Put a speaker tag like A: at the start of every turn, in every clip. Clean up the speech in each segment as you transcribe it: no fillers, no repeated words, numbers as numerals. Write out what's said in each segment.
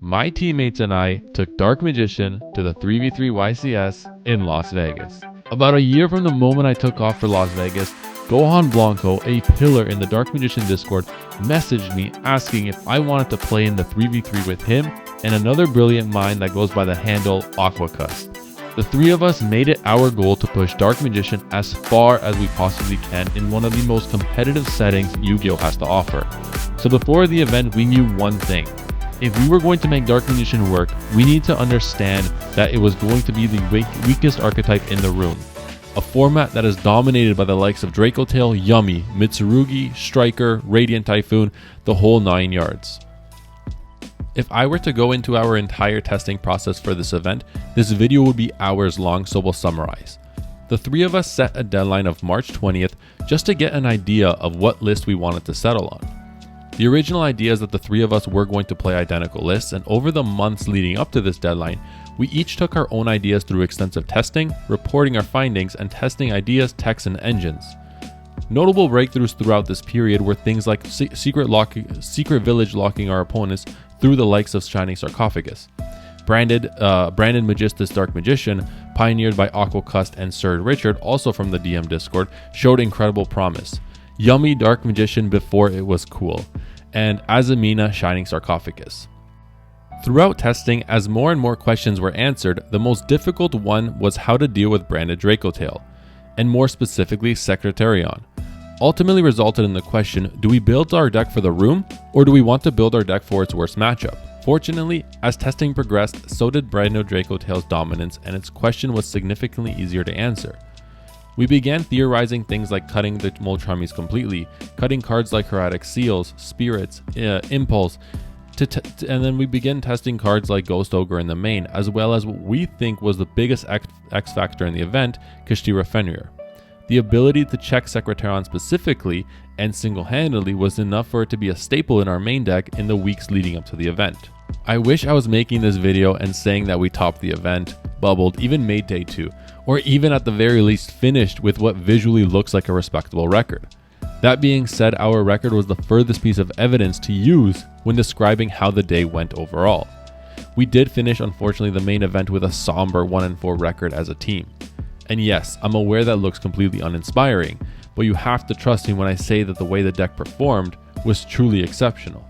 A: My teammates and I took Dark Magician to the 3v3 YCS in Las Vegas. About a year from the moment I took off for Las Vegas, Gohan Blanco, a pillar in the Dark Magician Discord, messaged me asking if I wanted to play in the 3v3 with him and another brilliant mind that goes by the handle Aquacust. The three of us made it our goal to push Dark Magician as far as we possibly can in one of the most competitive settings Yu-Gi-Oh has to offer. So before the event, we knew one thing. If we were going to make Dark Magician work, we need to understand that it was going to be the weakest archetype in the room. A format that is dominated by the likes of Draco Tail, Yummy, Mitsurugi, Striker, Radiant Typhoon, the whole 9 yards. If I were to go into our entire testing process for this event, this video would be hours long, so we'll summarize. The three of us set a deadline of March 20th just to get an idea of what list we wanted to settle on. The original idea is that the three of us were going to play identical lists, and over the months leading up to this deadline, we each took our own ideas through extensive testing, reporting our findings, and testing ideas, techs, and engines. Notable breakthroughs throughout this period were things like secret village locking our opponents through the likes of Shining Sarcophagus. Branded Magistus Dark Magician, pioneered by Aquacust and Sir Richard, also from the DM Discord, showed incredible promise. Yummy Dark Magician before it was cool, and Azamina Shining Sarcophagus. Throughout testing, as more and more questions were answered, the most difficult one was how to deal with branded Draco Tail, and more specifically Secretarion. Ultimately resulted in the question, do we build our deck for the room, or do we want to build our deck for its worst matchup? Fortunately, as testing progressed, so did brand-new Draco Tail's dominance, and its question was significantly easier to answer. We began theorizing things like cutting the Moltramis completely, cutting cards like Heretic Seals, Spirits, Impulse, and then we began testing cards like Ghost Ogre in the main, as well as what we think was the biggest X factor in the event, Kashtira Fenrir. The ability to check Secretarion specifically and single-handedly was enough for it to be a staple in our main deck in the weeks leading up to the event. I wish I was making this video and saying that we topped the event, bubbled, even made day 2, or even at the very least finished with what visually looks like a respectable record. That being said, our record was the furthest piece of evidence to use when describing how the day went overall. We did finish, unfortunately, the main event with a somber 1-4 record as a team. And yes, I'm aware that looks completely uninspiring, but you have to trust me when I say that the way the deck performed was truly exceptional.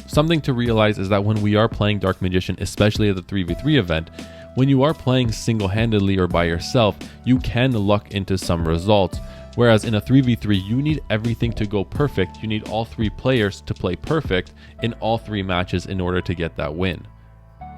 A: Something to realize is that when we are playing Dark Magician, especially at the 3v3 event, when you are playing single-handedly or by yourself, you can luck into some results, whereas in a 3v3 you need everything to go perfect. You need all 3 players to play perfect in all 3 matches in order to get that win.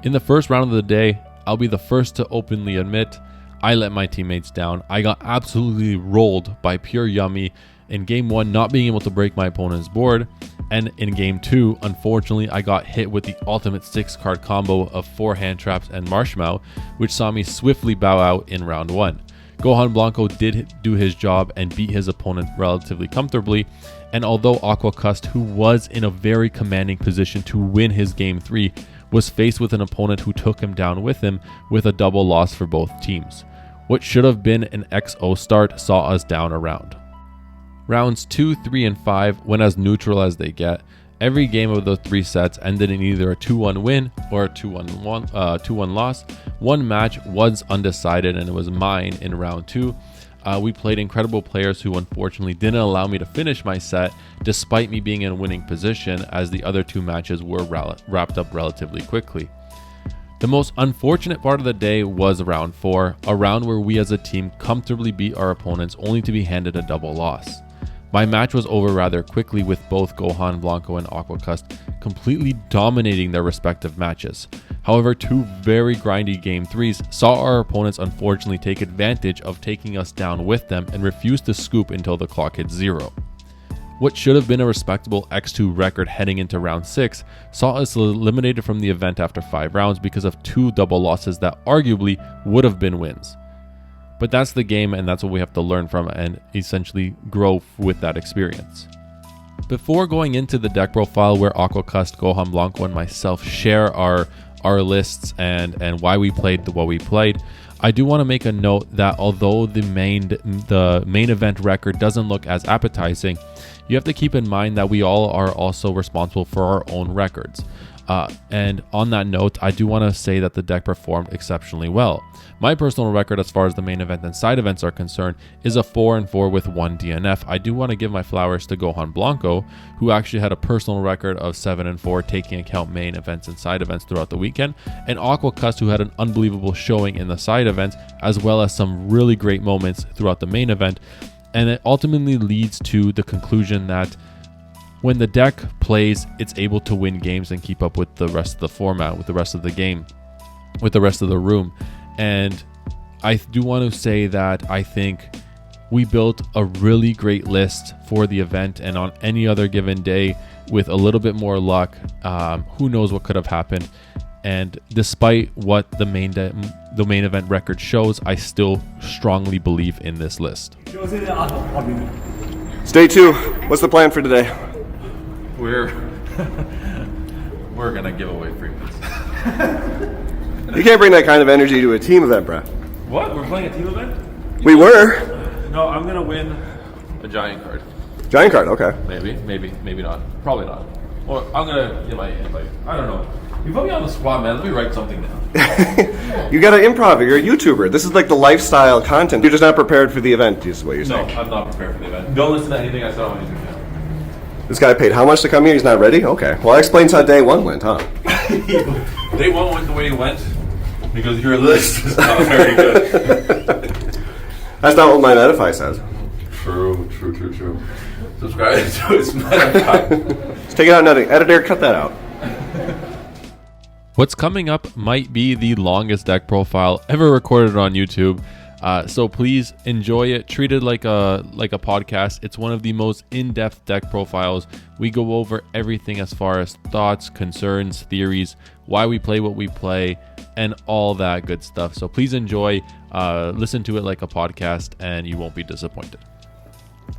A: In the first round of the day, I'll be the first to openly admit I let my teammates down. I got absolutely rolled by pure Yummy in game 1, not being able to break my opponent's board, and in game 2, unfortunately, I got hit with the ultimate 6-card combo of 4 hand traps and Marshmallow, which saw me swiftly bow out in round 1. Gohan Blanco did do his job and beat his opponent relatively comfortably, and although Aquacust, who was in a very commanding position to win his game 3, was faced with an opponent who took him down with him with a double loss for both teams. What should have been an XO start saw us down a round. Rounds 2, 3, and 5 went as neutral as they get. Every game of those 3 sets ended in either a 2-1 win or a 2-1 loss. One match was undecided, and it was mine in round 2. We played incredible players who unfortunately didn't allow me to finish my set despite me being in a winning position, as the other 2 matches were wrapped up relatively quickly. The most unfortunate part of the day was round 4, a round where we as a team comfortably beat our opponents only to be handed a double loss. My match was over rather quickly, with both Gohan Blanco and Aquacust completely dominating their respective matches. However, 2 very grindy game 3s saw our opponents unfortunately take advantage of taking us down with them and refused to scoop until the clock hit 0. What should have been a respectable X2 record heading into round 6 saw us eliminated from the event after 5 rounds because of 2 double losses that arguably would have been wins. But that's the game, and that's what we have to learn from and essentially grow with that experience. Before going into the deck profile where Aquacust, Gohan Blanco, and myself share our lists and why we played what we played, I do want to make a note that although the main event record doesn't look as appetizing, you have to keep in mind that we all are also responsible for our own records. And on that note, I do want to say that the deck performed exceptionally well. My personal record as far as the main event and side events are concerned is a 4-4 with 1 DNF. I do want to give my flowers to Gohan Blanco, who actually had a personal record of 7-4, taking account main events and side events throughout the weekend, and Aquacust, who had an unbelievable showing in the side events, as well as some really great moments throughout the main event. And it ultimately leads to the conclusion that when the deck plays, it's able to win games and keep up with the rest of the format, with the rest of the game, with the rest of the room. And I do want to say that I think we built a really great list for the event, and on any other given day, with a little bit more luck, who knows what could have happened. And despite what the main event record shows, I still strongly believe in this list.
B: Day 2, what's the plan for today?
A: We're gonna give away free pizza.
B: You can't bring that kind of energy to a team event, bro.
A: What? We're playing a team event?
B: We were.
A: No, I'm gonna win a giant card.
B: Giant card, okay.
A: Maybe not. Probably not. Or I'm gonna get my invite. I don't know. You put me on the spot, man. Let me write something down.
B: You gotta improv it. You're a YouTuber. This is like the lifestyle content. You're just not prepared for the event, is what you're saying.
A: No, I'm not prepared for the event. Don't listen to anything I said on my YouTube channel.
B: This guy paid how much to come here? He's not ready? Okay. Well, that explains how day 1 went, huh?
A: Day 1 went the way it went because your list is not very good.
B: That's not what my Medify says.
A: True. Subscribe to his Medify.
B: Let's take it out, nothing. Editor, cut that out.
A: What's coming up might be the longest deck profile ever recorded on YouTube. So please enjoy it. Treat it like a podcast. It's one of the most in-depth deck profiles. We go over everything as far as thoughts, concerns, theories, why we play what we play, and all that good stuff. So please enjoy. Listen to it like a podcast, and you won't be disappointed.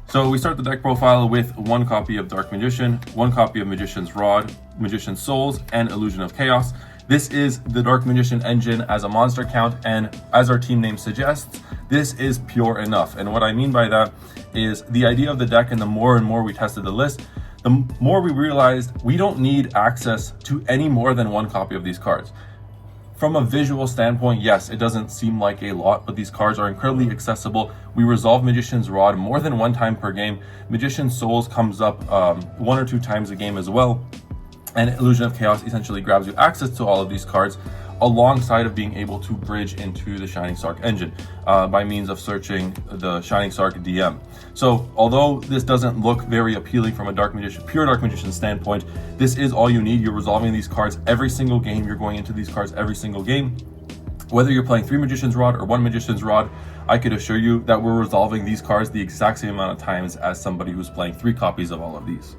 A: So we start the deck profile with 1 copy of Dark Magician, 1 copy of Magician's Rod, Magician's Souls, and Illusion of Chaos. This is the Dark Magician engine as a monster count, and as our team name suggests, this is pure enough. And what I mean by that is the idea of the deck, and the more and more we tested the list, the more we realized we don't need access to any more than 1 copy of these cards. From a visual standpoint, yes, it doesn't seem like a lot, but these cards are incredibly accessible. We resolve Magician's Rod more than 1 time per game. Magician's Souls comes up 1 or 2 times a game as well. And Illusion of Chaos essentially grabs you access to all of these cards alongside of being able to bridge into the Shining Sark engine by means of searching the Shining Sark DM. So although this doesn't look very appealing from a pure Dark Magician standpoint, this is all you need. You're resolving these cards every single game. You're going into these cards every single game. Whether you're playing 3 Magician's Rod or 1 Magician's Rod, I could assure you that we're resolving these cards the exact same amount of times as somebody who's playing 3 copies of all of these.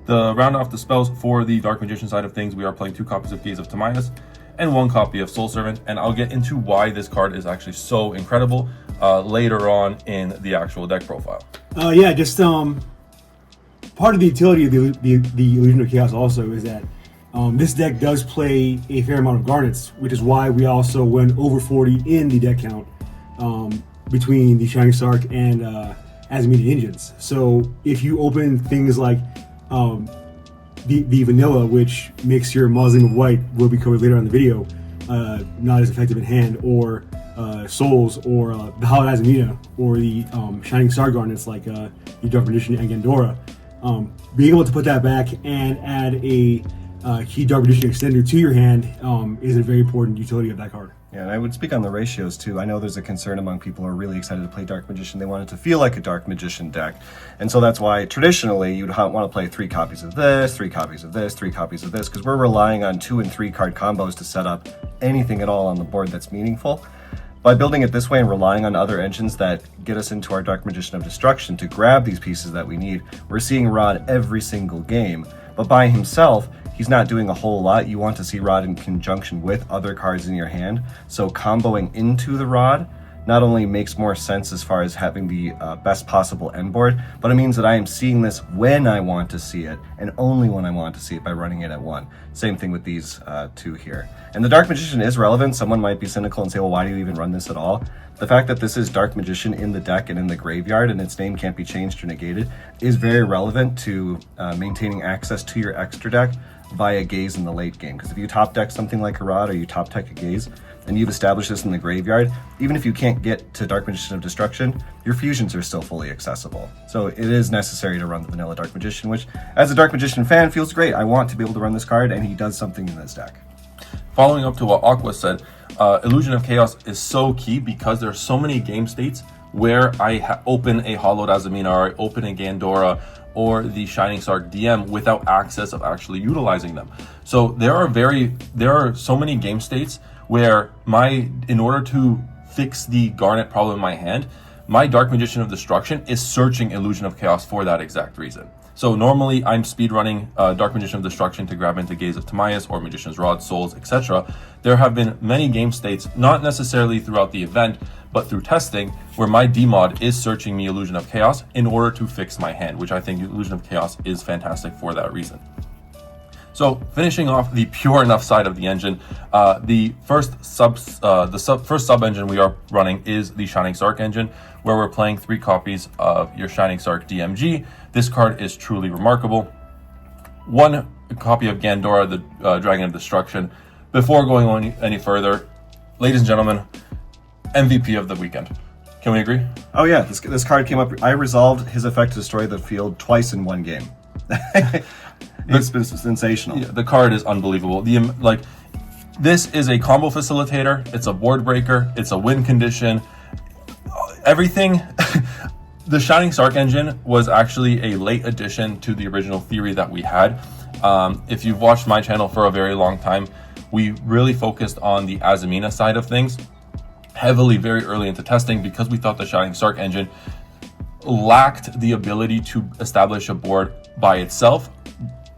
A: To round off the spells for the Dark Magician side of things, we are playing 2 copies of Gaze of Timaeus and 1 copy of Soul Servant, and I'll get into why this card is actually so incredible later on in the actual deck profile.
C: Just part of the utility of the Illusion of Chaos also is that this deck does play a fair amount of garnets, which is why we also went over 40 in the deck count between the Shining Sark and Azamina engines. So if you open things like the vanilla, which makes your Mausoleum of White, will be covered later on in the video, not as effective in hand, or Souls, or the Hallowed Azamina, or the Shining Star Garnets like the Dark Magician and Gandora, being able to put that back and add a key Dark Magician extender to your hand is a very important utility of that card.
B: Yeah, and I would speak on the ratios too. I know there's a concern among people who are really excited to play Dark Magician. They want it to feel like a Dark Magician deck. And so that's why traditionally you'd want to play 3 copies of this, 3 copies of this, 3 copies of this, because we're relying on 2 and 3 card combos to set up anything at all on the board that's meaningful. By building it this way and relying on other engines that get us into our Dark Magician of Destruction to grab these pieces that we need, we're seeing Rod every single game. But by himself, he's not doing a whole lot. You want to see Rod in conjunction with other cards in your hand. So comboing into the Rod not only makes more sense as far as having the best possible end board, but it means that I am seeing this when I want to see it, and only when I want to see it by running it at 1. Same thing with these 2 here. And the Dark Magician is relevant. Someone might be cynical and say, well, why do you even run this at all? The fact that this is Dark Magician in the deck and in the graveyard, and its name can't be changed or negated, is very relevant to maintaining access to your extra deck via Gaze in the late game. Because if you top deck something like Harad or you top deck a Gaze, and you've established this in the graveyard, even if you can't get to Dark Magician of Destruction, your fusions are still fully accessible. So it is necessary to run the vanilla Dark Magician, which, as a Dark Magician fan, feels great. I want to be able to run this card, and he does something in this deck.
D: Following up to what Aqua said, Illusion of Chaos is so key because there are so many game states where I open a Hollowed Azamina, or I open a Gandora, or the Shining Sark DM without access of actually utilizing them. So there are so many game states where in order to fix the Garnet problem in my hand, my Dark Magician of Destruction is searching Illusion of Chaos for that exact reason. So normally I'm speedrunning Dark Magician of Destruction to grab into Gaze of Timaeus or Magician's Rod, Souls, etc. There have been many game states, not necessarily throughout the event, but through testing, where my DMod is searching me Illusion of Chaos in order to fix my hand, which I think Illusion of Chaos is fantastic for that reason. So finishing off the pure enough side of the engine, the first sub engine we are running is the Shining Sark engine, where we're playing 3 copies of your Shining Sark DMG. This card is truly remarkable. 1 copy of Gandora, the Dragon of Destruction. Before going on any further, ladies and gentlemen, MVP of the weekend. Can we agree?
B: Oh yeah, this card came up. I resolved his effect to destroy the field twice in one game. It's been sensational.
D: Yeah, the card is unbelievable. This is a combo facilitator. It's a board breaker. It's a win condition. Everything. The Shining Sark engine was actually a late addition to the original theory that we had. If you've watched my channel for a very long time, we really focused on the Azamina side of things, heavily very early into testing, because we thought the Shining Sark engine lacked the ability to establish a board by itself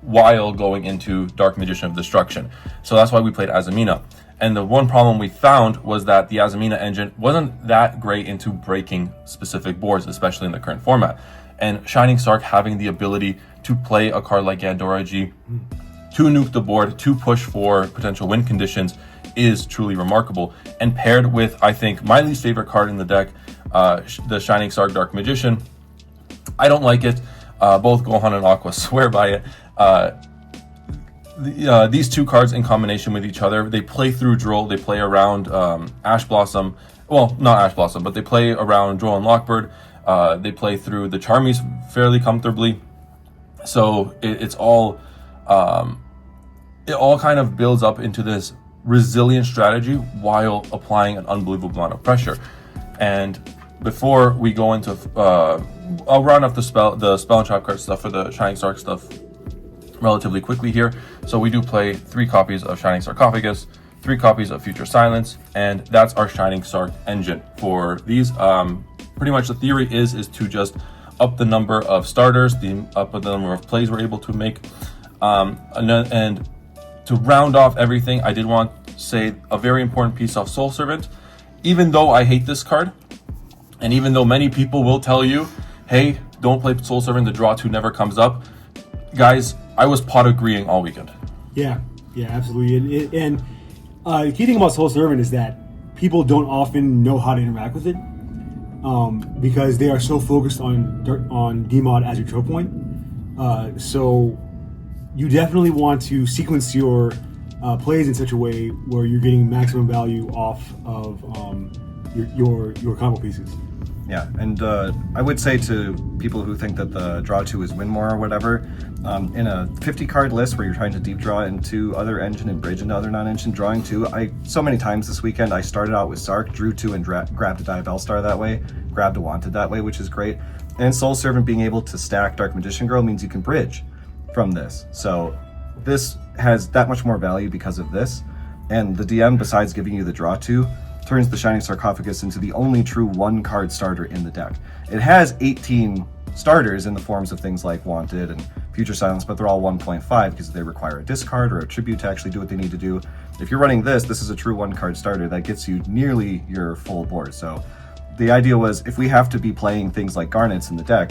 D: while going into Dark Magician of Destruction. So that's why we played Azamina. And the one problem we found was that the Azamina engine wasn't that great into breaking specific boards, especially in the current format. And Shining Sark having the ability to play a card like Gandora G, to nuke the board, to push for potential win conditions, is truly remarkable. And paired with, I think, my least favorite card in the deck, the Shining Sark Dark Magician. I don't like it. Both Gohan and Aqua swear by it. These 2 cards in combination with each other, they play through Droll, they play around Ash Blossom, well, not Ash Blossom, but they play around Droll and Lockbird, they play through the Charmies fairly comfortably. So it all kind of builds up into this resilient strategy while applying an unbelievable amount of pressure. And before we go into, I'll run off the spell and trap card stuff for the Shining Sark stuff relatively quickly here. So we do play 3 copies of Shining Sarcophagus, 3 copies of Future Silence, and that's our Shining Sark engine for these. Pretty much the theory is to just up the number of starters, up the number of plays we're able to make, and to round off everything, I did want to say a very important piece of Soul Servant. Even though I hate this card, and even though many people will tell you, hey, don't play Soul Servant, the draw 2 never comes up, guys, I was pot agreeing all weekend.
C: Yeah, absolutely. And the key thing about Soul Servant is that people don't often know how to interact with it because they are so focused on DMod as your choke point. So you definitely want to sequence your plays in such a way where you're getting maximum value off of your combo pieces.
B: Yeah, and I would say to people who think that the draw 2 is win more or whatever, in a 50 card list where you're trying to deep draw into other engine and bridge into other non-engine, drawing 2, so many times this weekend I started out with Sark, drew 2 and grabbed a Diabelstar that way, grabbed a Wanted that way, which is great. And Soul Servant being able to stack Dark Magician Girl means you can bridge from this. So this has that much more value because of this. And the DM, besides giving you the draw 2, turns the Shining Sarcophagus into the only true 1-card starter in the deck. It has 18 starters in the forms of things like Wanted and Future Silence, but they're all 1.5 because they require a discard or a tribute to actually do what they need to do. If you're running this is a true 1-card starter that gets you nearly your full board. So the idea was, if we have to be playing things like Garnets in the deck,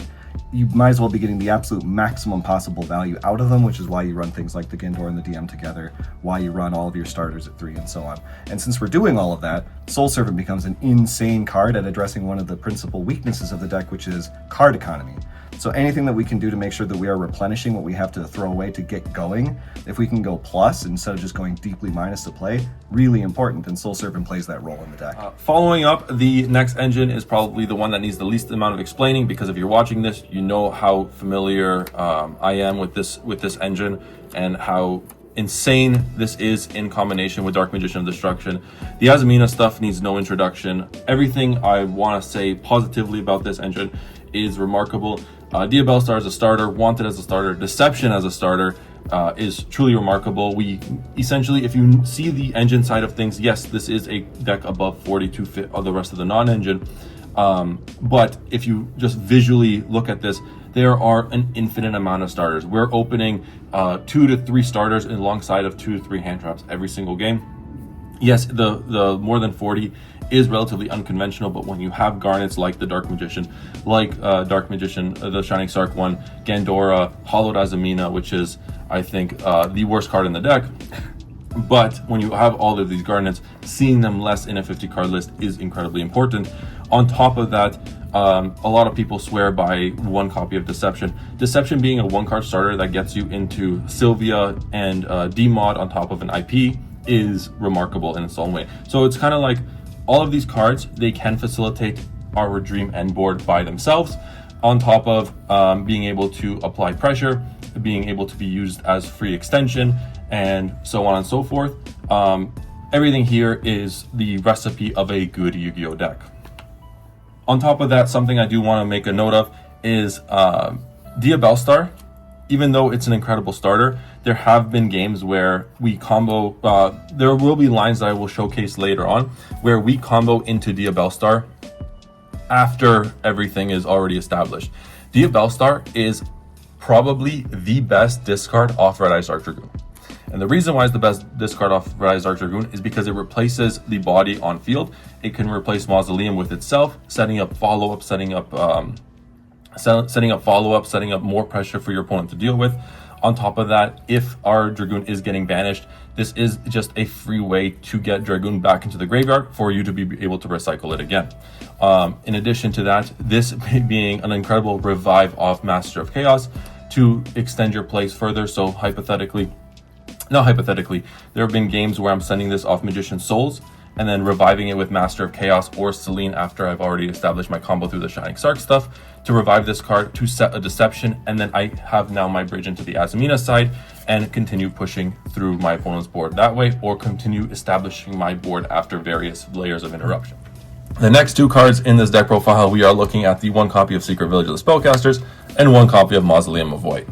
B: you might as well be getting the absolute maximum possible value out of them, which is why you run things like the Gandor and the DM together, why you run all of your starters at 3 and so on. And since we're doing all of that, Soul Servant becomes an insane card at addressing one of the principal weaknesses of the deck, which is card economy. So anything that we can do to make sure that we are replenishing what we have to throw away to get going, if we can go plus instead of just going deeply minus to play, really important, and Soul Serpent plays that role in the deck.
D: Following up, the next engine is probably the one that needs the least amount of explaining, because if you're watching this, you know how familiar I am with this engine and how insane this is in combination with Dark Magician of Destruction. The Azamina stuff needs no introduction. Everything I want to say positively about this engine is remarkable. Diabelstar as a starter, Wanted as a starter, Deception as a starter is truly remarkable. We essentially, if you see the engine side of things, yes, this is a deck above 40 to fit all the rest of the non-engine. But if you just visually look at this, there are an infinite amount of starters. We're opening 2 to 3 starters alongside of 2 to 3 hand traps every single game. Yes, the more than 40 is relatively unconventional, but when you have garnets like the Dark Magician, like the Shining Sark one, Gandora, Hollowed Azamina, which is, I think, the worst card in the deck. But when you have all of these garnets, seeing them less in a 50 card list is incredibly important. On top of that, a lot of people swear by 1 copy of Deception. Deception being a 1-card starter that gets you into Sylvia and D-Mod on top of an IP is remarkable in its own way. So it's kind of like all of these cards, they can facilitate our dream end board by themselves, on top of being able to apply pressure, being able to be used as free extension, and so on and so forth. Everything here is the recipe of a good Yu-Gi-Oh deck. On top of that, something I do want to make a note of is Diabelstar. Even though it's an incredible starter, there have been games where we combo, there will be lines that I will showcase later on, where we combo into Diabelstar after everything is already established. Diabelstar is probably the best discard off Red Eyes Dark Dragoon. And the reason why it's the best discard off Red Eyes Dark Dragoon is because it replaces the body on field. It can replace Mausoleum with itself, setting up follow-up, setting up follow-up, setting up more pressure for your opponent to deal with. On top of that, if our Dragoon is getting banished, this is just a free way to get Dragoon back into the graveyard for you to be able to recycle it again. In addition to that, this being an incredible revive off Master of Chaos to extend your plays further. So there have been games where I'm sending this off Magician Souls and then reviving it with Master of Chaos or Celine after I've already established my combo through the Shining Sark stuff to revive this card to set a Deception, and then I have now my bridge into the Azamina side and continue pushing through my opponent's board that way, or continue establishing my board after various layers of interruption. The next 2 cards in this deck profile, we are looking at the 1 copy of Secret Village of the Spellcasters and 1 copy of Mausoleum of White.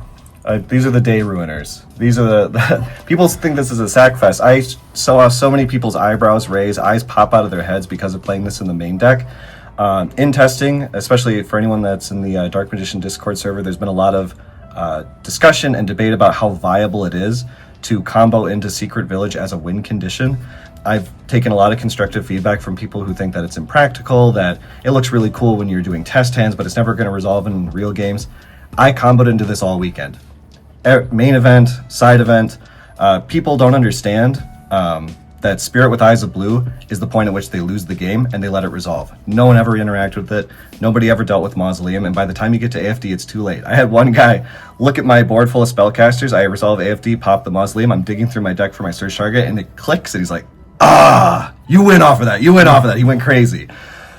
B: These are the day ruiners. These are the people think this is a sack fest. I saw so many people's eyebrows raise, eyes pop out of their heads because of playing this in the main deck. In testing, especially for anyone that's in the Dark Magician Discord server, there's been a lot of discussion and debate about how viable it is to combo into Secret Village as a win condition. I've taken a lot of constructive feedback from people who think that it's impractical, that it looks really cool when you're doing test hands, but it's never going to resolve in real games. I comboed into this all weekend. Main event, side event, people don't understand that Spirit with Eyes of Blue is the point at which they lose the game and they let it resolve. No one ever interacted with it. Nobody ever dealt with Mausoleum, and by the time you get to AFD, it's too late. I had one guy look at my board full of spellcasters. I resolve AFD, pop the Mausoleum. I'm digging through my deck for my search target, and it clicks, and he's like, you win off of that. You win off of that. He went crazy.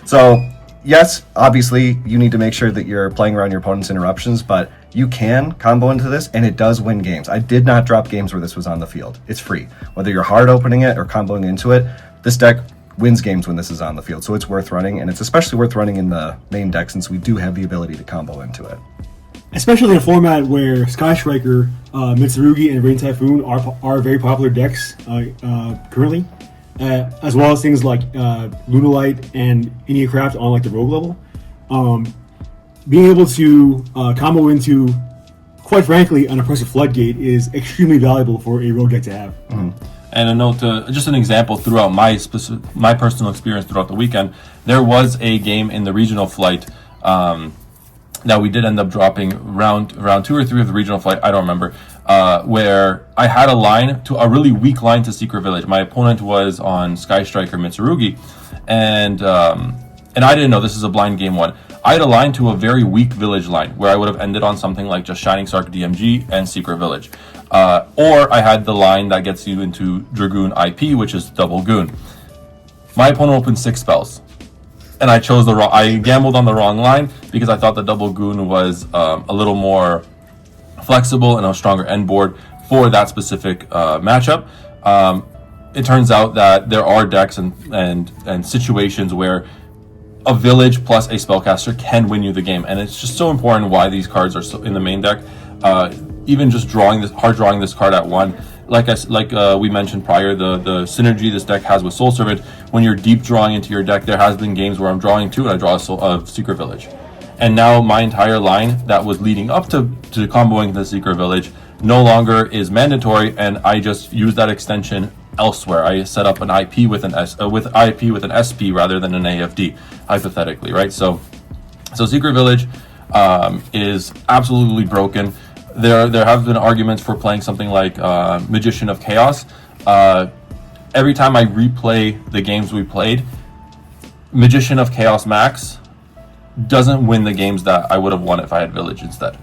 B: So, yes, obviously, you need to make sure that you're playing around your opponent's interruptions, but you can combo into this, and it does win games. I did not drop games where this was on the field. It's free. Whether you're hard opening it or comboing into it, this deck wins games when this is on the field, so it's worth running, and it's especially worth running in the main deck since we do have the ability to combo into it.
C: Especially in a format where Sky Striker, Mitsurugi, and Rain Typhoon are very popular decks currently, as well as things like Lunalight and Iniacraft on like the rogue level. Being able to combo into, quite frankly, an Oppressive Floodgate is extremely valuable for a rogue deck to have.
D: Mm-hmm. And a note, just an example throughout my personal experience throughout the weekend, there was a game in the regional flight that we did end up dropping round 2 or 3 of the regional flight, I don't remember, where I had a really weak line to Secret Village. My opponent was on Sky Striker Mitsurugi, and I didn't know, this is a blind game one. I had aligned to a very weak village line where I would have ended on something like just Shining Sark DMG and Secret Village. Or I had the line that gets you into Dragoon IP, which is double Goon. My opponent opened 6 spells. And I chose I gambled on the wrong line because I thought the double Goon was a little more flexible and a stronger end board for that specific matchup. It turns out that there are decks and situations where a village plus a spellcaster can win you the game, and it's just so important why these cards are so in the main deck. Even just drawing this card at 1, like we mentioned prior, the synergy this deck has with Soul Servant. When you're deep drawing into your deck, there has been games where I'm drawing 2 and I draw a Secret Village, and now my entire line that was leading up to comboing the Secret Village no longer is mandatory, and I just use that extension elsewhere. I set up an IP with an SP rather than an AFD, hypothetically, right? So Secret Village is absolutely broken. There have been arguments for playing something like Magician of Chaos. Every time I replay the games we played, Magician of Chaos Max doesn't win the games that I would have won if I had Village instead.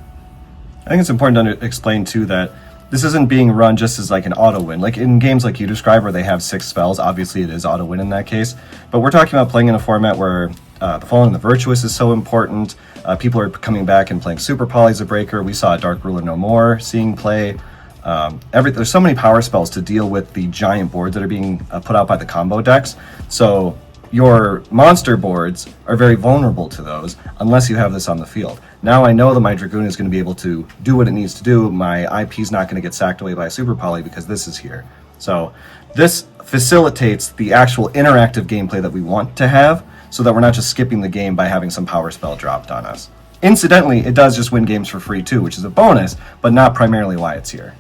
B: I think it's important to explain too that this isn't being run just as like an auto win. Like in games like you described where they have 6 spells, obviously it is auto win in that case. But we're talking about playing in a format where the Following the Virtuous is so important. People are coming back and playing Super Poly's a breaker. We saw Dark Ruler No More seeing play. There's so many power spells to deal with the giant boards that are being put out by the combo decks. So your monster boards are very vulnerable to those unless you have this on the field. Now I know that my Dragoon is going to be able to do what it needs to do. My IP is not going to get sacked away by a Super Poly because this is here. So this facilitates the actual interactive gameplay that we want to have, so that we're not just skipping the game by having some power spell dropped on us. Incidentally, it does just win games for free too, which is a bonus, but not primarily why it's here.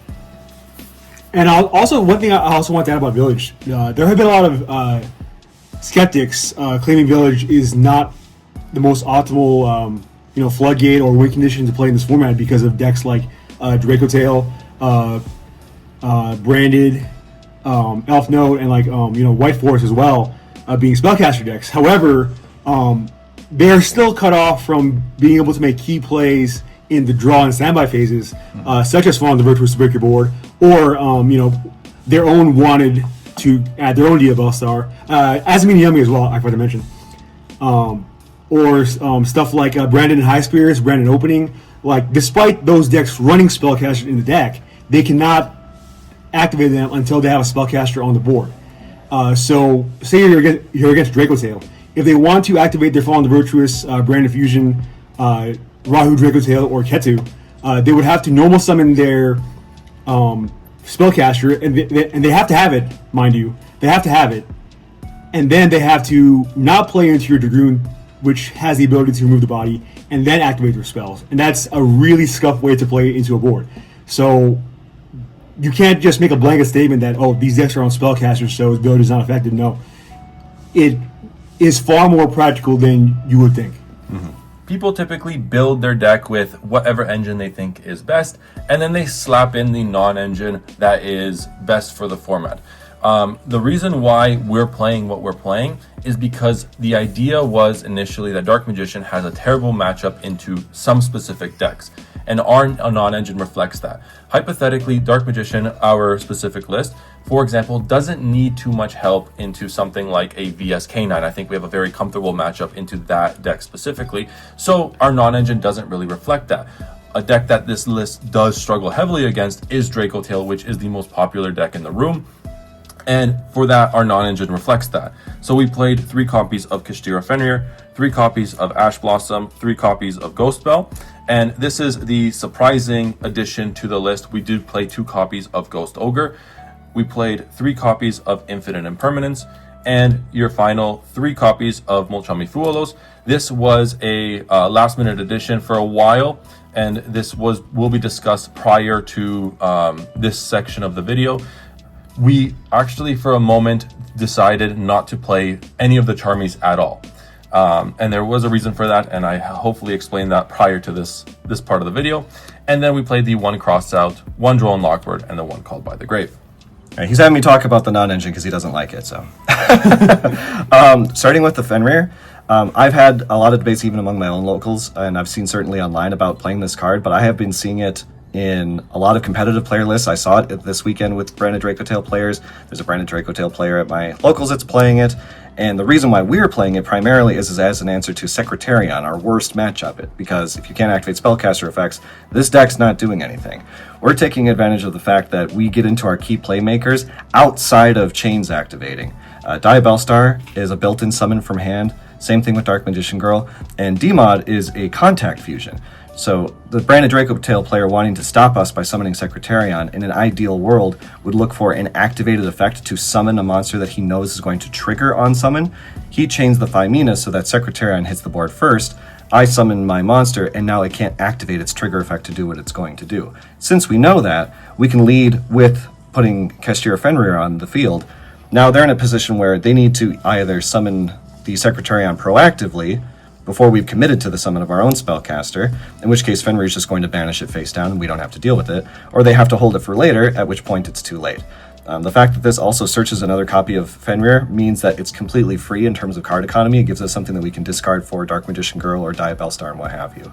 C: And one thing I also want to add about Village, there have been a lot of skeptics claiming Village is not the most optimal floodgate or win condition to play in this format because of decks like Draco Tail, Branded, Elf Note, and White Forest as well, being spellcaster decks. However, they're still cut off from being able to make key plays in the draw and standby phases, such as Following the Virtuous to break your board, or their own wanted to add their own Diabelstar, Azamina and Diabelstar as well, I forgot to mention. Or stuff like Brandon and High Spirits, Brandon Opening. Like, despite those decks running spellcasters in the deck, they cannot activate them until they have a spellcaster on the board. So, say you're against Draco Tail. If they want to activate their Following the Virtuous, Brandon Fusion, Rahu Draco Tail, or Ketu, they would have to normal summon their spellcaster, and they have to have it, mind you. They have to have it. And then they have to not play into your Dragoon, which has the ability to remove the body, and then activate their spells. And that's a really scuffed way to play into a board. So you can't just make a blanket statement that, these decks are on spellcasters, so the ability is not effective. No. It is far more practical than you would think.
D: Mm-hmm. People typically build their deck with whatever engine they think is best, and then they slap in the non-engine that is best for the format. The reason why we're playing what we're playing is because the idea was initially that Dark Magician has a terrible matchup into some specific decks, and our non-engine reflects that. Hypothetically, Dark Magician, our specific list, for example, doesn't need too much help into something like a VSK9. I think we have a very comfortable matchup into that deck specifically, so our non-engine doesn't really reflect that. A deck that this list does struggle heavily against is Draco Tail, which is the most popular deck in the room. And for that, our non-engine reflects that. So we played 3 copies of Kashtira Fenrir, 3 copies of Ash Blossom, 3 copies of Ghost Spell. And this is the surprising addition to the list. We did play 2 copies of Ghost Ogre. We played 3 copies of Infinite Impermanence. And your final 3 copies of Molchami Fuolos. This was a last minute addition for a while. And this will be discussed prior to this section of the video. We actually, for a moment, decided not to play any of the Charmies at all. And there was a reason for that, and I hopefully explained that prior to this part of the video. And then we played the 1 Crossed Out, 1 Drone Lockbird, and the 1 Called by the Grave.
B: Right, he's having me talk about the non-engine because he doesn't like it, so. Starting with the Fenrir, I've had a lot of debates even among my own locals, and I've seen certainly online about playing this card, but I have been seeing it in a lot of competitive player lists. I saw it this weekend with Branded Dracotail players. There's a Branded Dracotail player at my locals that's playing it, and the reason why we're playing it primarily is as an answer to Secretarion, our worst matchup, because if you can't activate spellcaster effects, this deck's not doing anything. We're taking advantage of the fact that we get into our key playmakers outside of Chains activating. Diabelstar is a built-in summon from hand, same thing with Dark Magician Girl, and Dmod is a contact fusion. So the Branded Dracotail player wanting to stop us by summoning Secretarion in an ideal world would look for an activated effect to summon a monster that he knows is going to trigger on summon. He chains the Thymina so that Secretarion hits the board first. I summon my monster and now it can't activate its trigger effect to do what it's going to do. Since we know that, we can lead with putting Kestir Fenrir on the field. Now they're in a position where they need to either summon the Secretarion proactively before we've committed to the summon of our own spellcaster, in which case Fenrir is just going to banish it face down and we don't have to deal with it, or they have to hold it for later, at which point it's too late. The fact that this also searches another copy of Fenrir means that it's completely free in terms of card economy. It gives us something that we can discard for Dark Magician Girl or Diabelstar and what have you.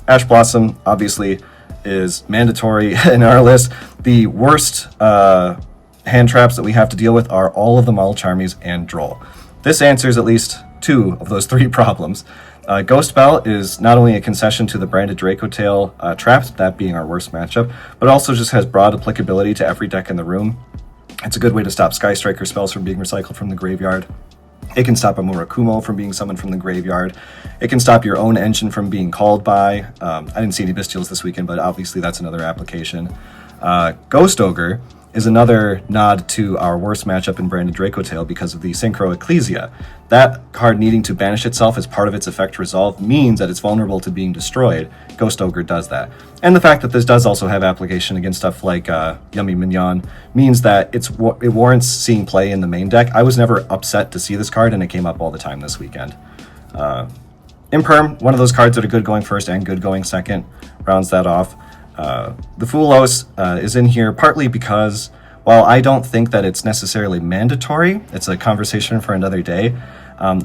B: Ash Blossom, obviously, is mandatory in our list. The worst hand traps that we have to deal with are all of the Model Charmies and Droll. This answers at least 2 of those 3 problems. Ghost Bell is not only a concession to the Branded Dracotail traps, that being our worst matchup, but also just has broad applicability to every deck in the room. It's a good way to stop Sky Striker spells from being recycled from the graveyard. It can stop a Murakumo from being summoned from the graveyard. It can stop your own engine from being called by. I didn't see any Bestials this weekend, but obviously that's another application. Ghost Ogre is another nod to our worst matchup in Branded Dracotail because of the Synchro Ecclesia. That card needing to banish itself as part of its effect resolve means that it's vulnerable to being destroyed. Ghost Ogre does that. And the fact that this does also have application against stuff like Yummy Mignon means that it warrants seeing play in the main deck. I was never upset to see this card, and it came up all the time this weekend. Imperm, one of those cards that are good going first and good going second, rounds that off. The Fulos is in here partly because, while I don't think that it's necessarily mandatory, it's a conversation for another day,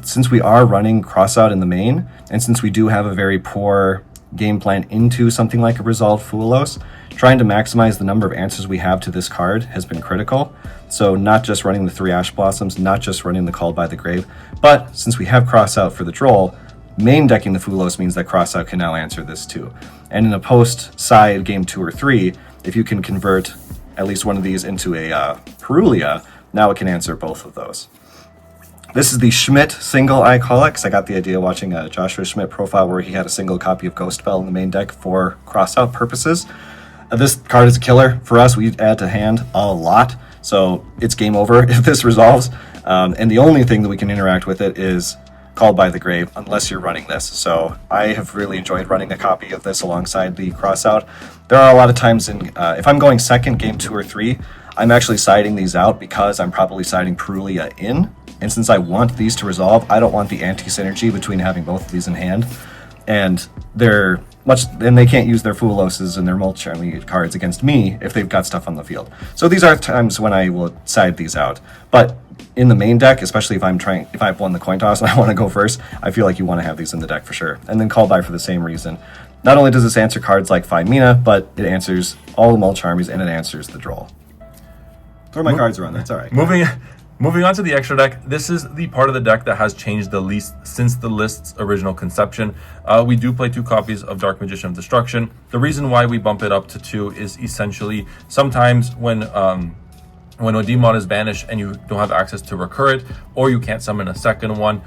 B: since we are running Crossout in the main, and since we do have a very poor game plan into something like a Resolved Fulos, trying to maximize the number of answers we have to this card has been critical. So not just running the 3 Ash Blossoms, not just running the Called by the Grave, but since we have Crossout for the Droll, main decking the Fulos means that Crossout can now answer this too. And in a post-side game 2 or 3, if you can convert at least one of these into a Perulia, now it can answer both of those. This is the Schmidt single, I call it, because I got the idea watching a Joshua Schmidt profile where he had a single copy of Ghost Bell in the main deck for Crossout purposes. This card is a killer. For us, we add to hand a lot, so it's game over if this resolves. And the only thing that we can interact with it is Called by the Grave, unless you're running this. So I have really enjoyed running a copy of this alongside the Crossout. There are a lot of times if I'm going second, game 2 or 3, I'm actually siding these out because I'm probably siding Perulia in. And since I want these to resolve, I don't want the anti-synergy between having both of these in hand. And they can't use their Fuloses and their Multi cards against me if they've got stuff on the field. So these are times when I will side these out. But in the main deck, especially if I've won the coin toss and I want to go first, I feel like you want to have these in the deck for sure. And then Call By for the same reason. Not only does this answer cards like Thymina, but it answers all the Mulch armies and it answers the Droll. Throw my cards around, that's alright.
D: Moving on to the extra deck, this is the part of the deck that has changed the least since the list's original conception. We do play 2 copies of Dark Magician of Destruction. The reason why we bump it up to 2 is essentially sometimes when a demon is banished and you don't have access to recur it, or you can't summon a second one,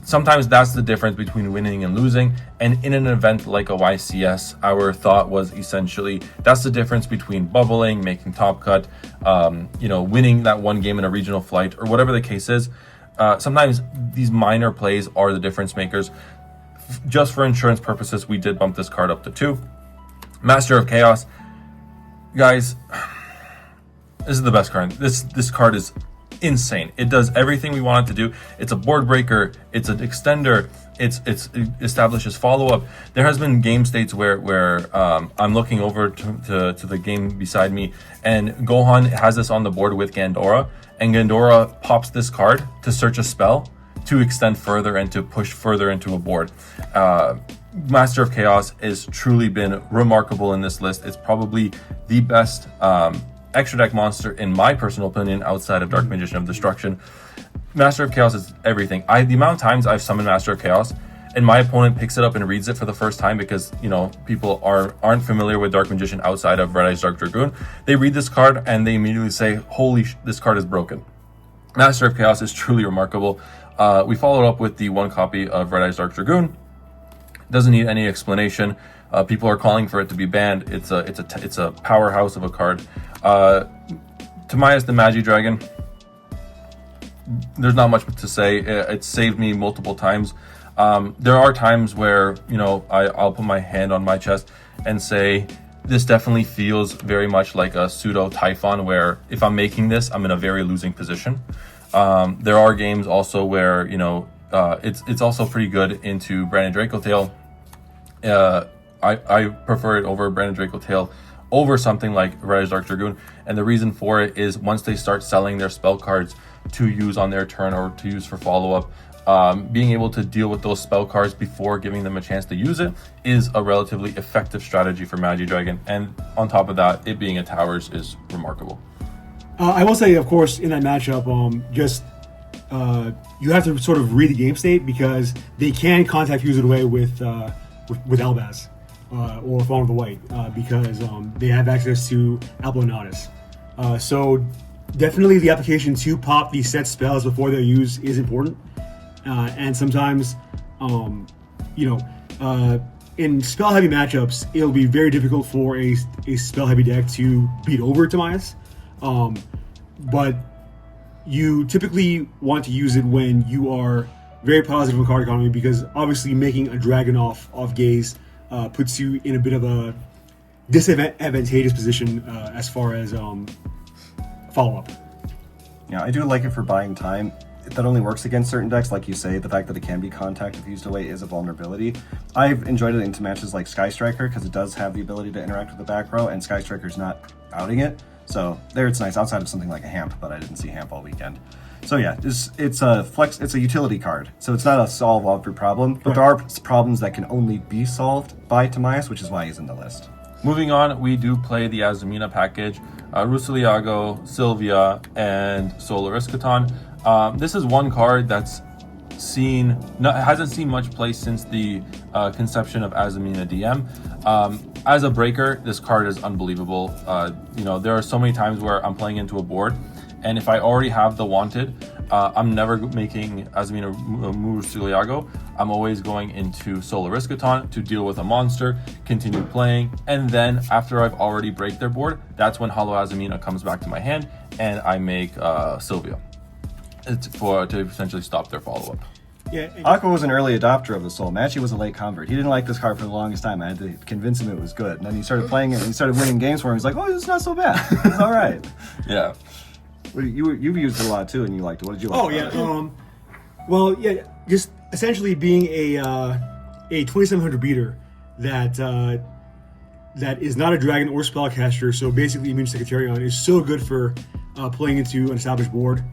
D: sometimes that's the difference between winning and losing. And in an event like a YCS, our thought was essentially that's the difference between bubbling, making top cut, winning that one game in a regional flight, or whatever the case is. Sometimes these minor plays are the difference makers. Just for insurance purposes, we did bump this card up to 2. Master of Chaos, guys, this is the best card. This card is insane. It does everything we want it to do. It's a board breaker. It's an extender. It establishes follow-up. There has been game states where I'm looking over to the game beside me, and Gohan has this on the board with Gandora, and Gandora pops this card to search a spell to extend further and to push further into a board. Master of Chaos has truly been remarkable in this list. It's probably the best extra deck monster, in my personal opinion, outside of Dark Magician of Destruction. Master of Chaos is everything. The amount of times I've summoned Master of Chaos and my opponent picks it up and reads it for the first time because, you know, people aren't familiar with Dark Magician outside of Red Eyes Dark Dragoon. They read this card and they immediately say, holy this card is broken. Master of Chaos is truly remarkable. We followed up with the one copy of Red Eyes Dark Dragoon. Doesn't need any explanation. People are calling for it to be banned. It's a powerhouse of a card. Timaeus the Magi Dragon. There's not much to say. It saved me multiple times. There are times where, you know, I'll put my hand on my chest and say, this definitely feels very much like a pseudo Typhon, where if I'm making this, I'm in a very losing position. There are games also where, you know, it's also pretty good into Branded Dracotail. I prefer it over Branded Dracotail over something like Red Eyes Dark Dragoon, and the reason for it is once they start selling their spell cards to use on their turn or to use for follow-up, being able to deal with those spell cards before giving them a chance to use it is a relatively effective strategy for Magi Dragon, and on top of that, it being a towers is remarkable.
C: I will say, of course, in that matchup, you have to sort of read the game state because they can contact Use It Away with Albaz or Fawn of the White because they have access to Apollonatus. So definitely the application to pop these set spells before they're used is important. And sometimes, in spell-heavy matchups, it'll be very difficult for a spell-heavy deck to beat over Timaeus. But you typically want to use it when you are very positive on card economy, because obviously making a dragon off Gaze puts you in a bit of a disadvantageous position as far as follow-up.
B: Yeah, I do like it for buying time. That only works against certain decks, like you say. The fact that it can be contact if used away is a vulnerability. I've enjoyed it into matches like Sky Striker because it does have the ability to interact with the back row, and Sky Striker's not outing it. So there it's nice outside of something like a Hamp, but I didn't see Hamp all weekend. So yeah, it's a utility card. So it's not a solve all every problem, but there are problems that can only be solved by Timaeus, which is why he's in the list.
D: Moving on, we do play the Azamina package, Rusiliago, Sylvia, and Solar Iskaton. This is one card that's hasn't seen much play since the conception of Azamina DM. As a breaker, this card is unbelievable. There are so many times where I'm playing into a board, and if I already have the wanted, I'm never making Azamina Rusiliago. I'm always going into Solar Iskaton to deal with a monster, continue playing, and then after I've already break their board, that's when Hollow Azamina comes back to my hand, and I make Sylvia. It's to essentially stop their follow-up.
C: Yeah,
B: Aqua was an early adopter of the Soul. Machi was a late convert. He didn't like this card for the longest time. I had to convince him it was good. And then he started playing it and he started winning games for him. He's like, oh, it's not so bad. It's all right.
D: Yeah.
B: You've used it a lot too, and you liked it. What did you like?
C: Oh yeah. Just essentially being a 2700 beater that is not a dragon or spellcaster. So basically, Immune Secretarion is so good for playing into an established board,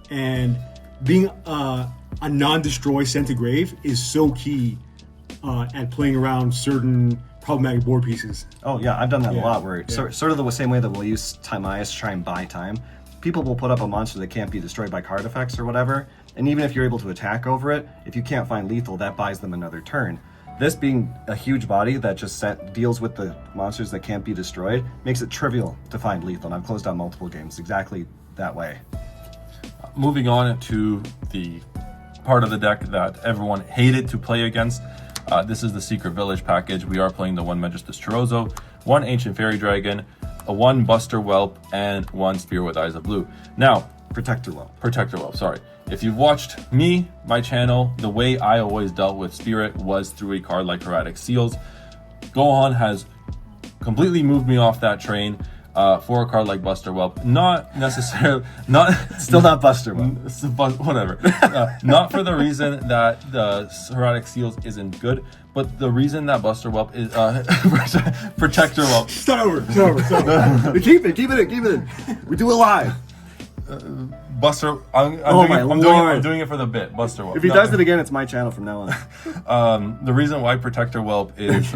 C: and being a non-destroy Sent to Grave is so key at playing around certain problematic board pieces.
B: Oh yeah, I've done that a lot. Where sort of the same way that we'll use Timaeus to try and buy time. People will put up a monster that can't be destroyed by card effects or whatever, and even if you're able to attack over it, if you can't find lethal, that buys them another turn. This being a huge body that just deals with the monsters that can't be destroyed makes it trivial to find lethal, and I've closed out multiple games exactly that way.
D: Moving on to the part of the deck that everyone hated to play against. This is the Secret Village package. We are playing the 1 Magistus Chorozo, 1 Ancient Fairy Dragon, a 1 Buster Whelp, and 1 Spear with Eyes of Blue. Now,
B: Protector Whelp,
D: sorry. If you've watched my channel, the way I always dealt with Spirit was through a card like Heretic Seals. Gohan has completely moved me off that train. For a card like Buster Whelp, not necessarily,
B: still not Buster Whelp,
D: whatever. Not for the reason that the Heretic Seals isn't good, but the reason that Buster Whelp is Protector Whelp.
C: Start over. Keep it in. We do it live.
D: Buster. I'm doing it for the bit. Buster Whelp.
B: If he does it again, it's my channel from now on.
D: The reason why Protector Whelp is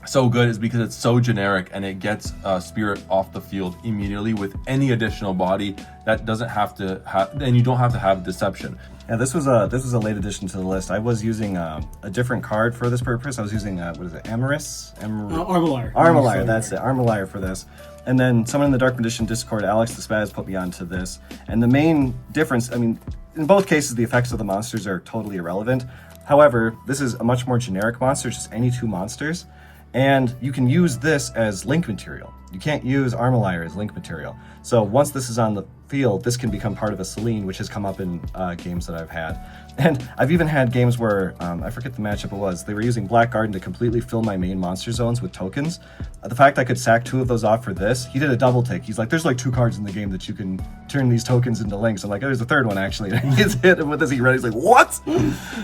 D: so good is because it's so generic and it gets Spirit off the field immediately with any additional body that doesn't have to have, and you don't have to have Deception.
B: Yeah, this was a late addition to the list. I was using a different card for this purpose. I was using what is it,
C: Armalire.
B: Armalire, that's it, Armalire for this. And then someone in the Dark Magician Discord, Alex the Spaz, put me onto this. And the main difference, I mean, in both cases, the effects of the monsters are totally irrelevant. However, this is a much more generic monster, just any two monsters. And you can use this as link material. You can't use Armalire as link material. So once this is on the field, this can become part of a Selene, which has come up in games that I've had. And I've even had games where, I forget the matchup it was, they were using Black Garden to completely fill my main monster zones with tokens. The fact I could sack 2 of those off for this, he did a double take. He's like, there's like 2 cards in the game that you can turn these tokens into links. I'm like, oh, there's a 3rd one actually. And he gets hit with this, he ready, he's like, what?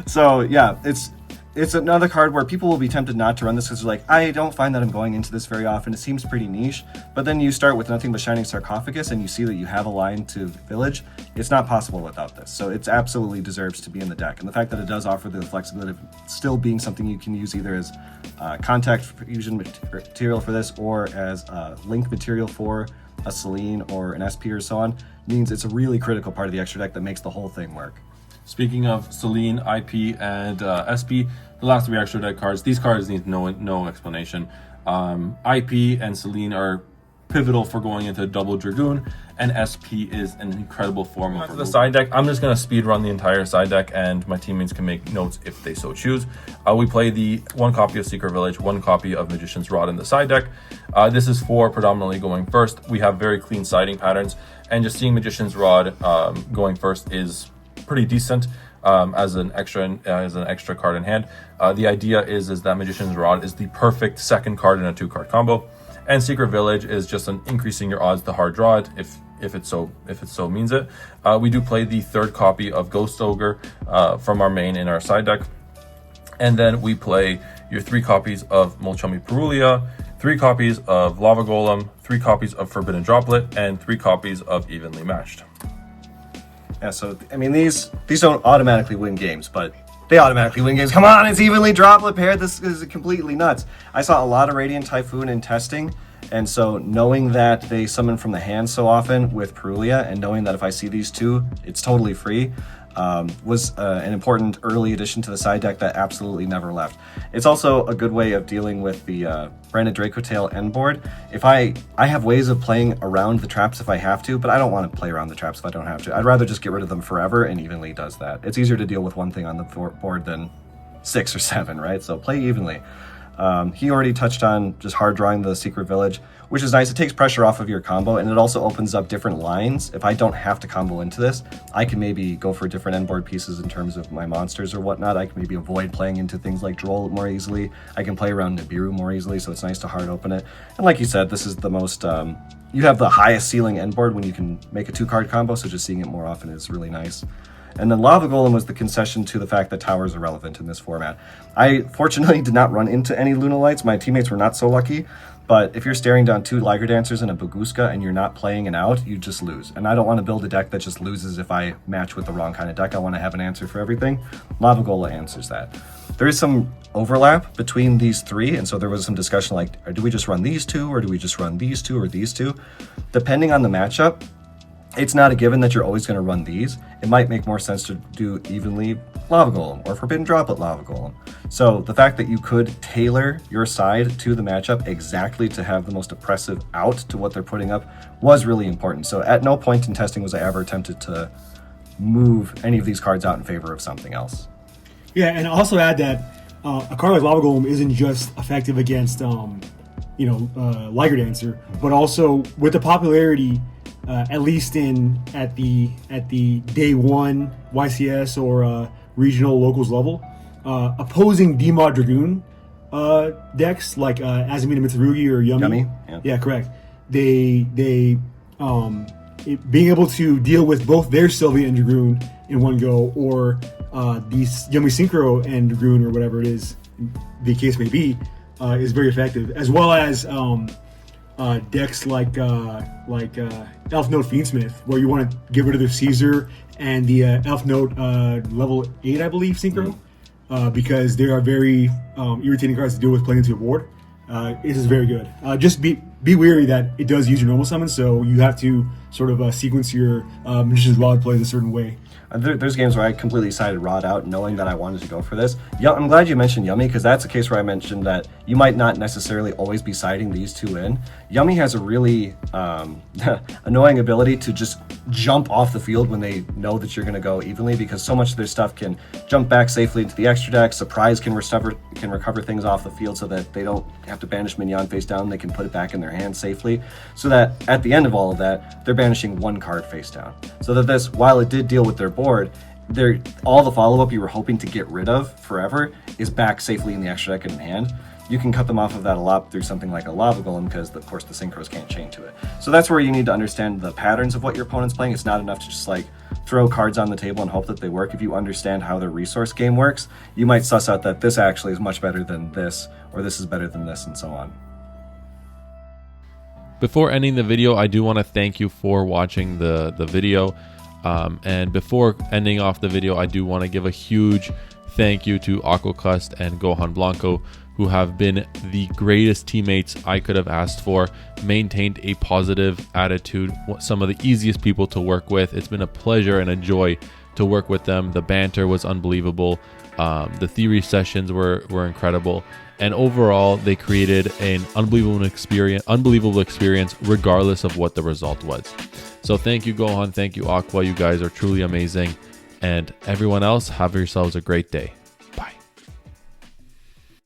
B: So yeah, it's another card where people will be tempted not to run this because they're like, I don't find that I'm going into this very often. It seems pretty niche. But then you start with nothing but Shining Sarcophagus and you see that you have a line to Village. It's not possible without this. So it absolutely deserves to be in the deck. And the fact that it does offer the flexibility of still being something you can use either as contact fusion material for this or as link material for a Selene or an SP or so on, means it's a really critical part of the extra deck that makes the whole thing work.
D: Speaking of Selene, IP, and SP, the last 3 extra deck cards, these cards need no explanation. IP and Selene are pivotal for going into Double Dragoon, and SP is an incredible form of the side deck. I'm just going to speed run the entire side deck, and my teammates can make notes if they so choose. We play the 1 copy of Secret Village, 1 copy of Magician's Rod in the side deck. This is for predominantly going first. We have very clean siding patterns, and just seeing Magician's Rod going first is pretty decent as an extra card in hand. The idea is that Magician's Rod is the perfect second card in a 2-card combo, and Secret Village is just an increasing your odds to hard draw it if it so means it. We do play the 3rd copy of Ghost Ogre from our main in our side deck, and then we play your 3 copies of Molchummy Perulia, 3 copies of Lava Golem, 3 copies of Forbidden Droplet, and 3 copies of Evenly Matched.
B: Yeah, so, I mean, these don't automatically win games, but they automatically win games. Come on, it's evenly droplet paired. This is completely nuts. I saw a lot of Radiant Typhoon in testing, and so knowing that they summon from the hand so often with Perulia, and knowing that if I see these 2, it's totally free, was an important early addition to the side deck that absolutely never left. It's also a good way of dealing with the Branded Dracotail end board. If I have ways of playing around the traps if I have to, but I don't want to play around the traps if I don't have to. I'd rather just get rid of them forever, and Evenly does that. It's easier to deal with one thing on the board than 6 or 7, right? So play Evenly. He already touched on just hard drawing the Secret Village, which is nice. It takes pressure off of your combo, and it also opens up different lines. If I don't have to combo into this, I can maybe go for different end board pieces in terms of my monsters or whatnot. I can maybe avoid playing into things like Droll more easily. I can play around Nibiru more easily, so it's nice to hard open it. And like you said, this is the most, you have the highest ceiling end board when you can make a 2-card combo, so just seeing it more often is really nice. And then Lava Golem was the concession to the fact that towers are relevant in this format. I fortunately did not run into any Lunalights. My teammates were not so lucky. But if you're staring down 2 Liger Dancers and a Baguska and you're not playing an out, you just lose. And I don't want to build a deck that just loses if I match with the wrong kind of deck. I want to have an answer for everything. Lava Golem answers that. There is some overlap between these 3, and so there was some discussion like, do we just run these 2, or do we just run these 2 or these 2? Depending on the matchup, it's not a given that you're always going to run these. It might make more sense to do Evenly Lava Golem or Forbidden Droplet Lava Golem. So the fact that you could tailor your side to the matchup exactly to have the most oppressive out to what they're putting up was really important. So at no point in testing was I ever tempted to move any of these cards out in favor of something else.
C: Yeah, and also add that a card like Lava Golem isn't just effective against, Liger Dancer, but also with the popularity, at least at the day 1 YCS or regional locals level, opposing Demod Dragoon decks like Azamina and Mitsurugi or Yummy. Yeah, correct. They being able to deal with both their Sylvia and Dragoon in one go, or these Yummy Synchro and Dragoon, or whatever it is the case may be, is very effective, as well as decks like Elf Note Fiendsmith, where you want to get rid of the Caesar and the Elf Note level 8, I believe, synchro, because they are very irritating cards to deal with playing into your board. It is very good. Just be wary that it does use your normal summon, so you have to sort of sequence your Magician's Rod plays a certain way.
B: There's games where I completely sided Rod out, knowing that I wanted to go for this. Yeah, I'm glad you mentioned Yummy, because that's a case where I mentioned that you might not necessarily always be siding these two in. Yummy has a really annoying ability to just jump off the field when they know that you're going to go evenly, because so much of their stuff can jump back safely into the extra deck. Surprise can recover things off the field so that they don't have to banish Mignon face down. They can put it back in their hand safely, so that at the end of all of that, they're banishing one card face down. So that this, while it did deal with their board, all the follow-up you were hoping to get rid of forever is back safely in the extra deck and in hand. You can cut them off of that a lot through something like a Lava Golem, because of course the synchros can't chain to it. So that's where you need to understand the patterns of what your opponent's playing. It's not enough to just like throw cards on the table and hope that they work. If you understand how the resource game works, you might suss out that this actually is much better than this, or this is better than this, and so on.
A: Before ending the video, I do want to thank you for watching the video. And before ending off the video, I do want to give a huge thank you to Aquacust and Gohan Blanco, who have been the greatest teammates I could have asked for, maintained a positive attitude, some of the easiest people to work with. It's been a pleasure and a joy to work with them. The banter was unbelievable. The theory sessions were incredible. And overall, they created an unbelievable experience regardless of what the result was. So thank you, Gohan. Thank you, Aqua. You guys are truly amazing. And everyone else, have yourselves a great day.